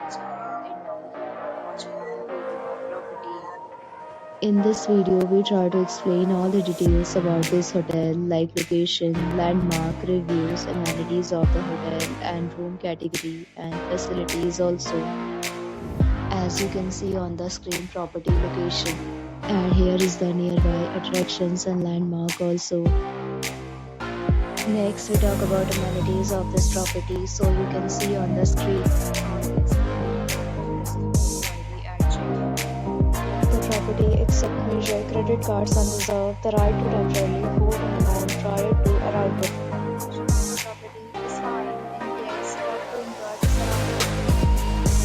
last night and now we are watching the video of property. In this video, we try to explain all the details about this hotel, like location, landmark, reviews, amenities of the hotel, and room category and facilities also. As you can see on the screen, property location. And here is the nearby attractions and landmark also. Next, we talk about amenities of this property, so you can see on the screen. The property accepts major credit cards and reserve the right to temporarily hold an amount prior to arrival. The property is fine and guests love to enjoy the surroundings.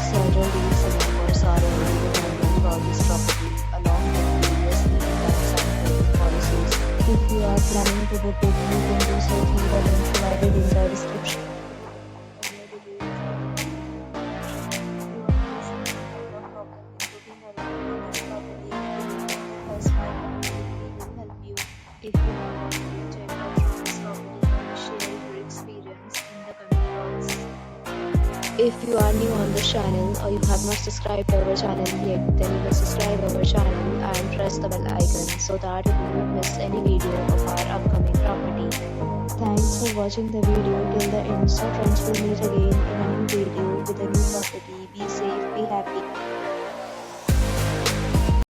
Several deals and offers are already available for this property, along with various terms and credit policies. If you are planning to book it, you can do so through the link provided in the description. If you have already checked out this property, share your experience in the comment box. If you are new on this channel or you have not subscribed to our channel yet, then you must subscribe our channel and press the bell icon so that you do not miss any video of our upcoming property. Thanks for watching the video till the end. So friends, will meet again in a new video with a new property. Be safe, be happy.